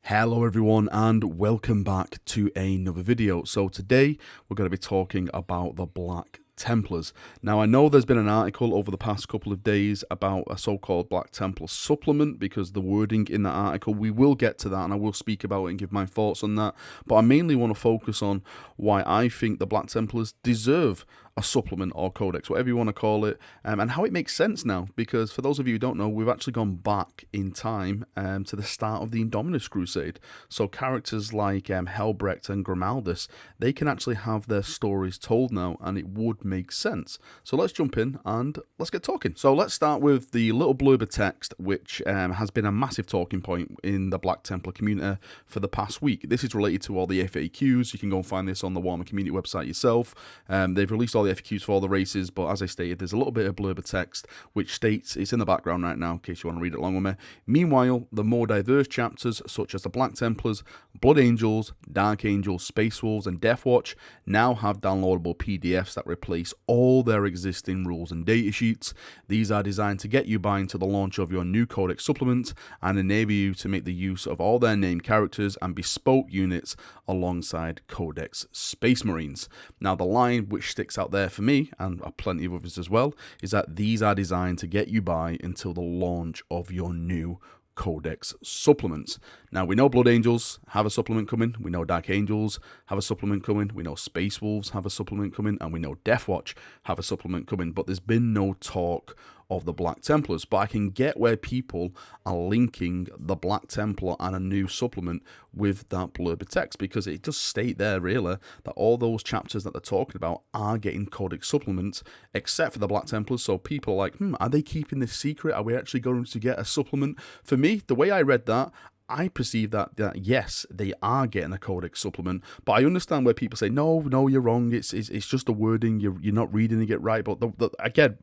Hello everyone and welcome back to another video. So today we're going to be talking about the Black Templars. Now I know there's been an article over the past couple of days about a so-called Black Templar supplement because the wording in that article, we will get to that and I will speak about it and give my thoughts on that, but I mainly want to focus on why I think the Black Templars deserve a supplement or codex, whatever you want to call it, and how it makes sense now, because for those of you who don't know, we've actually gone back in time to the start of the Indominus Crusade. So characters like Helbrecht and Grimaldus, they can actually have their stories told now, and it would make sense. So let's jump in and let's get talking. So let's start with the little blurb of text, which has been a massive talking point in the Black Templar community for the past week. This is related to all the FAQs. You can go and find this on the Warhammer community website yourself. They've released all the FAQs for all the races, but as I stated, there's a little bit of blurb of text which states, it's in the background right now in case you want to read it along with me. Meanwhile, the more diverse chapters such as the Black Templars, Blood Angels, Dark Angels, Space Wolves and Death Watch now have downloadable PDFs that replace all their existing rules and data sheets. These are designed to get you buying to the launch of your new Codex Supplement and enable you to make the use of all their named characters and bespoke units alongside Codex Space Marines. Now the line which sticks out there for me, and plenty of others as well, is that these are designed to get you by until the launch of your new Codex supplements. Now we know Blood Angels have a supplement coming, we know Dark Angels have a supplement coming, we know Space Wolves have a supplement coming, and we know Death Watch have a supplement coming, but there's been no talk of the Black Templars. But I can get where people are linking the Black Templar and a new supplement with that blurb of text, because it does state there really that all those chapters that they're talking about are getting Codex supplements except for the Black Templars. So people are like, are they keeping this secret? Are we actually going to get a supplement? For me, the way I read that, I perceive that yes, they are getting a Codex supplement, but I understand where people say, no, you're wrong, it's just the wording, you're not reading it right. But again,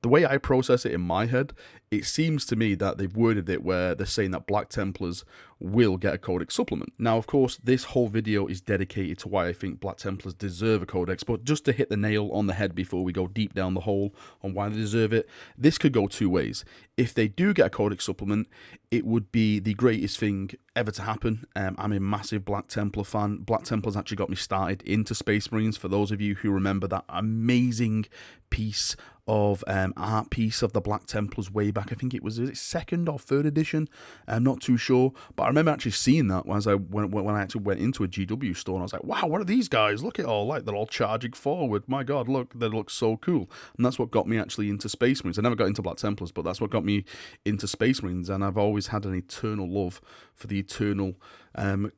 the way I process it in my head, it seems to me that they've worded it where they're saying that Black Templars will get a Codex supplement. Now, of course, this whole video is dedicated to why I think Black Templars deserve a Codex, but just to hit the nail on the head before we go deep down the hole on why they deserve it, this could go two ways. If they do get a Codex supplement, it would be the greatest thing ever to happen. I'm a massive Black Templar fan. Black Templars actually got me started into Space Marines. For those of you who remember that amazing piece of art piece of the Black Templars way back, I think it was second or third edition, I'm not too sure, but I remember actually seeing that when I actually went into a GW store, and I was like, wow, what are these guys? Look at all, like, they're all charging forward, my god, look, they look so cool. And that's what got me actually into Space Marines. I never got into Black Templars, but that's what got me into Space Marines, and I've always had an eternal love for the eternal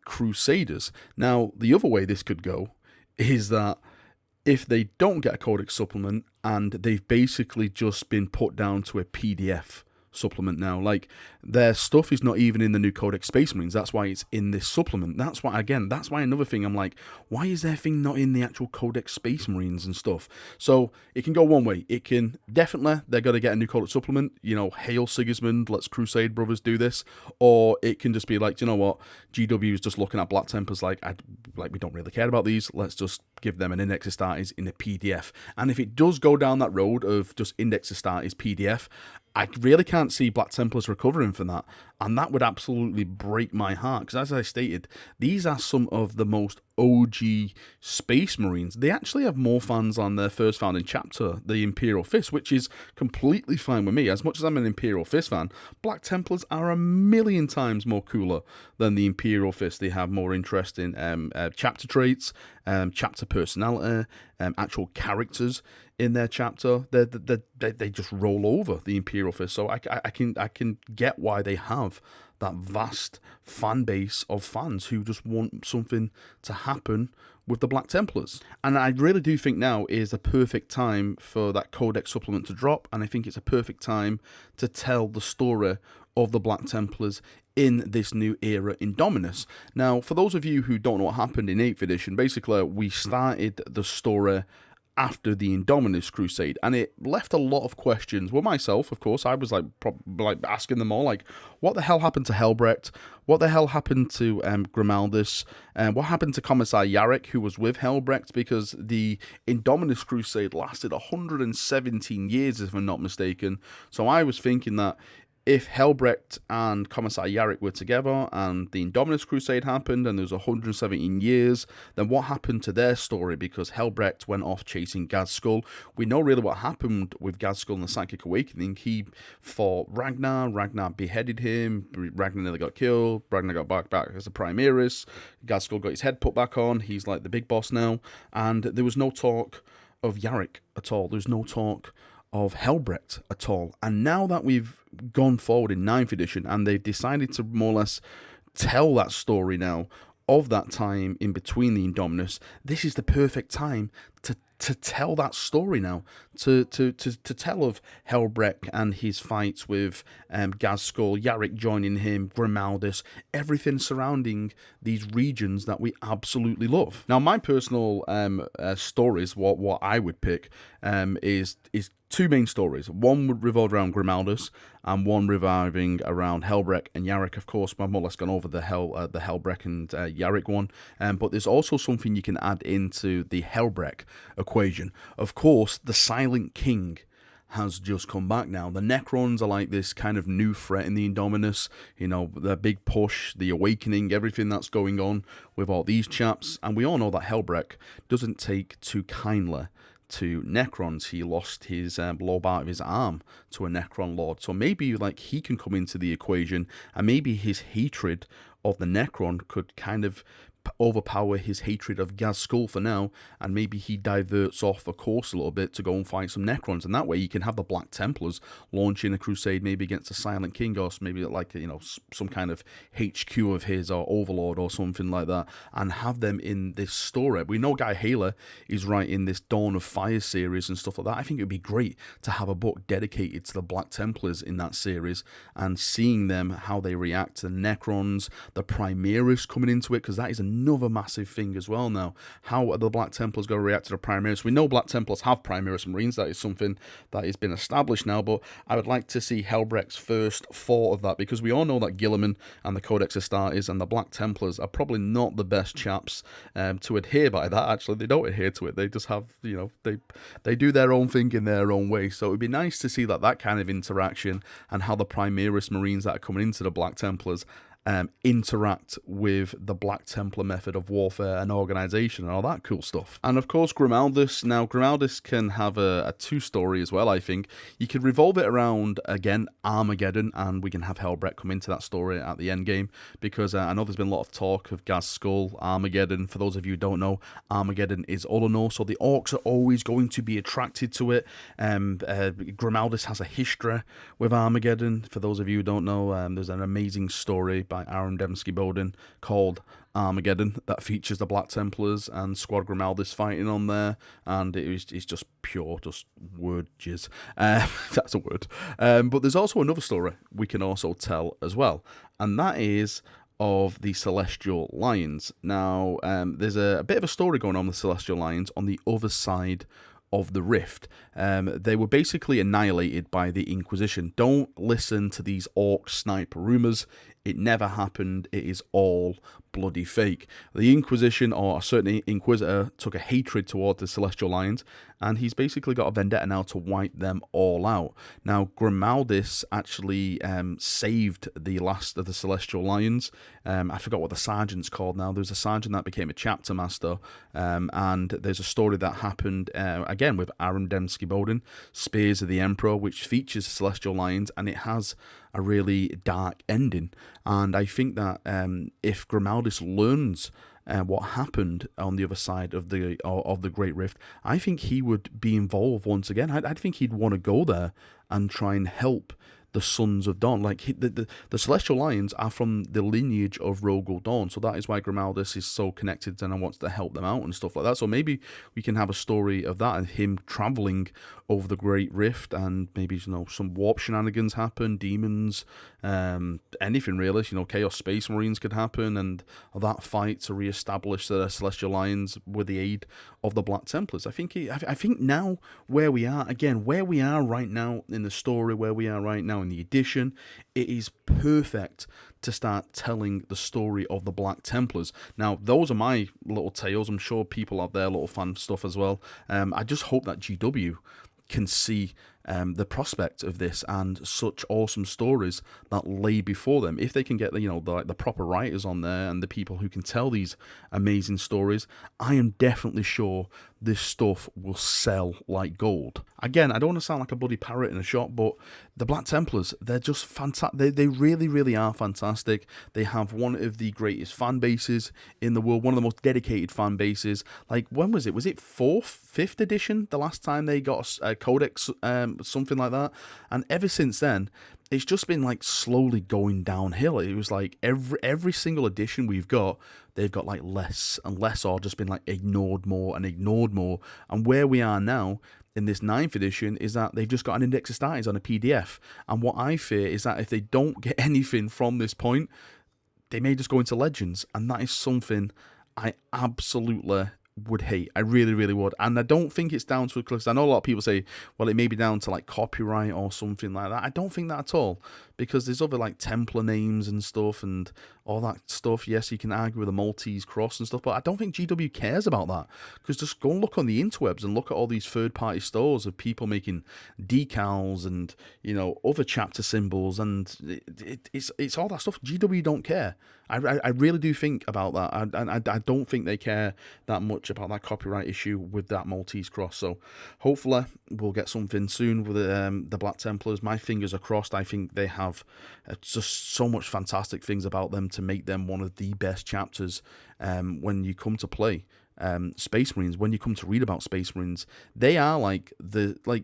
Crusaders. Now the other way this could go is that if they don't get a Codex supplement and they've basically just been put down to a PDF supplement now, like their stuff is not even in the new Codex Space Marines, that's why it's in this supplement. That's why another thing, I'm like, why is their thing not in the actual Codex Space Marines and stuff? So it can go one way. It can definitely, they're going to get a new Codex supplement, hail Sigismund, let's Crusade Brothers do this. Or it can just be like, you know what, GW is just looking at Black Templars like we don't really care about these, let's just give them an Index Astartes in a PDF. And if it does go down that road of just Index Astartes PDF, I really can't see Black Templars recovering from that, and that would absolutely break my heart, because as I stated, these are some of the most OG Space Marines. They actually have more fans on their first founding chapter, the Imperial Fist, which is completely fine with me. As much as I'm an Imperial Fist fan, Black Templars are a million times more cooler than the Imperial Fist. They have more interesting chapter traits, chapter personality, actual characters in their chapter. They just roll over the Imperial Fist. So I can get why they have that vast fan base of fans who just want something to happen with the Black Templars. And I really do think now is the perfect time for that Codex supplement to drop, and I think it's a perfect time to tell the story of the Black Templars in this new era in Indominus. Now, for those of you who don't know what happened in 8th edition, basically we started the story after the Indominus Crusade, and it left a lot of questions. Well, myself, of course, I was like asking them all, like, what the hell happened to Helbrecht? What the hell happened to Grimaldus? What happened to Commissar Yarrick, who was with Helbrecht? Because the Indominus Crusade lasted 117 years, if I'm not mistaken. So I was thinking that if Helbrecht and Commissar Yarrick were together and the Indominus Crusade happened and there was 117 years, then what happened to their story? Because Helbrecht went off chasing Gadskull. We know really what happened with Gadskull and the Psychic Awakening. He fought Ragnar. Ragnar beheaded him. Ragnar nearly got killed. Ragnar got back as a Primaris. Gadskull got his head put back on. He's like the big boss now. And there was no talk of Yarrick at all. There's no talk of Helbrecht at all. And now that we've gone forward in 9th edition and they've decided to more or less tell that story now of that time in between the Indominus, this is the perfect time to tell that story now, to tell of Helbrecht and his fights with Gadskull, Yarrick joining him, Grimaldus, everything surrounding these regions that we absolutely love. Now, my personal stories, what I would pick is two main stories. One would revolve around Grimaldus, and one revolving around Helbrecht and Yarrick. Of course, we've more or less gone over the Helbrecht and Yarrick one, but there's also something you can add into the Helbrecht equation. Of course, the Silent King has just come back now. The Necrons are like this kind of new threat in the Indominus, you know, the big push, the awakening, everything that's going on with all these chaps, and we all know that Helbrecht doesn't take too kindly to Necrons. He lost his lobe out of his arm to a Necron Lord, so maybe like he can come into the equation, and maybe his hatred of the Necron could kind of overpower his hatred of Gadskull for now, and maybe he diverts off the course a little bit to go and fight some Necrons, and that way you can have the Black Templars launching a crusade maybe against the Silent King, or maybe like, you know, some kind of HQ of his or Overlord or something like that, and have them in this story. We know Guy Haler is writing this Dawn of Fire series and stuff like that. I think it would be great to have a book dedicated to the Black Templars in that series, and seeing them, how they react to the Necrons, the Primaris coming into it, because that is another massive thing as well now. How are the Black Templars going to react to the Primaris? We know Black Templars have Primaris Marines. That is something that has been established now, but I would like to see Helbrecht's first thought of that, because we all know that Guilliman and the Codex Astartes and the Black Templars are probably not the best chaps to adhere by that. Actually, they don't adhere to it. They just have, you know, they do their own thing in their own way. So it would be nice to see that kind of interaction, and how the Primaris Marines that are coming into the Black Templars interact with the Black Templar method of warfare and organization and all that cool stuff. And of course, Grimaldus. Now, Grimaldus can have a two-story as well, I think. You could revolve it around, again, Armageddon, and we can have Helbrecht come into that story at the end game, because I know there's been a lot of talk of Gadskull, Armageddon. For those of you who don't know, Armageddon is Ullanor, so the Orcs are always going to be attracted to it. Grimaldus has a history with Armageddon. For those of you who don't know, there's an amazing story by Aaron Dembski Bowden called Armageddon that features the Black Templars and Squad Grimaldus fighting on there, and it's just pure just word jizz. That's a word. But there's also another story we can also tell as well, and that is of the Celestial Lions. Now, there's a bit of a story going on with the Celestial Lions on the other side of the rift. They were basically annihilated by the Inquisition. Don't listen to these orc sniper rumors. It never happened. It is all bloody fake. The Inquisition, or certainly Inquisitor, took a hatred toward the Celestial Lions, and he's basically got a vendetta now to wipe them all out. Now, Grimaldus actually saved the last of the Celestial Lions. I forgot what the sergeant's called now. There's a sergeant that became a chapter master, and there's a story that happened, again, with Aaron Dembski Bowden, Spears of the Emperor, which features the Celestial Lions, and it has a really dark ending. And I think that if Grimaldus learns what happened on the other side of the Great Rift, I think he would be involved once again. I think he'd want to go there and try and help the Sons of Dawn. Like, the Celestial Lions are from the lineage of Rogel Dawn, so that is why Grimaldus is so connected and wants to help them out and stuff like that. So maybe we can have a story of that, and him traveling over the Great Rift, and maybe, you know, some warp shenanigans happen, demons, anything really. You know, Chaos Space Marines could happen, and that fight to re-establish the Celestial Lions with the aid of the Black Templars. I think now where we are right now in the story, where we are right now in the edition, it is perfect to start telling the story of the Black Templars. Now, those are my little tales. I'm sure people have their little fan stuff as well. I just hope that GW can see the prospect of this and such awesome stories that lay before them. If they can get the proper writers on there and the people who can tell these amazing stories, I am definitely sure this stuff will sell like gold. Again, I don't want to sound like a bloody parrot in a shop, but the Black Templars, they're just fantastic. They really, really are fantastic. They have one of the greatest fan bases in the world, one of the most dedicated fan bases. Like, when was it? Was it 4th, 5th edition the last time they got a Codex, something like that? And ever since then, it's just been like slowly going downhill. It was like every single edition we've got, they've got like less and less, or just been like ignored more and ignored more. And where we are now in this 9th edition is that they've just got an index of starters on a PDF. And what I fear is that if they don't get anything from this point, they may just go into Legends. And that is something I absolutely would hate. I really, really would. And I don't think it's down to, because I know a lot of people say, well, it may be down to like copyright or something like that. I don't think that at all, because there's other like Templar names and stuff and all that stuff. Yes, you can argue with a Maltese cross and stuff, but I don't think GW cares about that, because just go and look on the interwebs and look at all these third-party stores of people making decals and, other chapter symbols, and it's all that stuff. GW don't care. I really do think about that, and I don't think they care that much about that copyright issue with that Maltese cross. So hopefully we'll get something soon with the Black Templars. My fingers are crossed. I think they have just so much fantastic things about them to make them one of the best chapters when you come to play Space Marines, when you come to read about Space Marines. They are like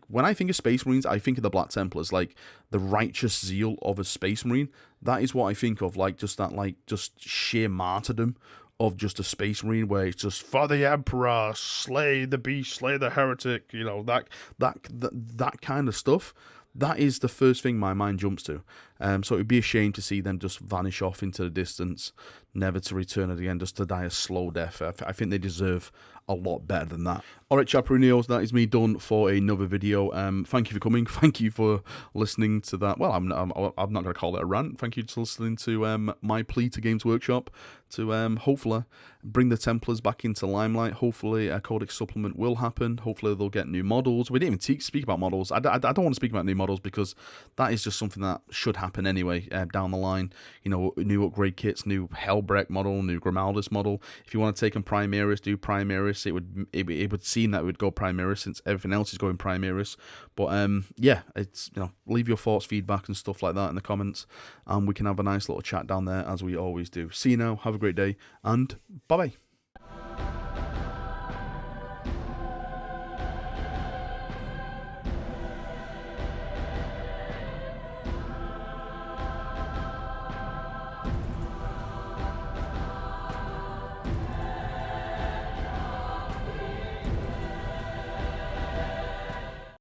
when I think of Space Marines, I think of the Black Templars, like the righteous zeal of a Space Marine. That is what I think of, like just that, like just sheer martyrdom of just a Space Marine, where it's just for the Emperor, slay the beast, slay the heretic, that kind of stuff. That is the first thing my mind jumps to. So it would be a shame to see them just vanish off into the distance, never to return at the end, just to die a slow death. I think they deserve a lot better than that. Alright, Chaperoonios, that is me done for another video. Thank you for coming. Thank you for listening to that. Well, I'm not going to call it a rant. Thank you for listening to my plea to Games Workshop to hopefully bring the Templars back into limelight. Hopefully a Codex Supplement will happen. Hopefully they'll get new models. We didn't even speak about models. I don't want to speak about new models, because that is just something that should happen anyway down the line. New upgrade kits, new Hellbreak model, new Grimaldus model. If you want to take them Primaris, do Primaris. It would seem that it would go Primaris, since everything else is going Primaris. But yeah, it's leave your thoughts, feedback and stuff like that in the comments, and we can have a nice little chat down there as we always do. See you now, have a great day, and bye bye.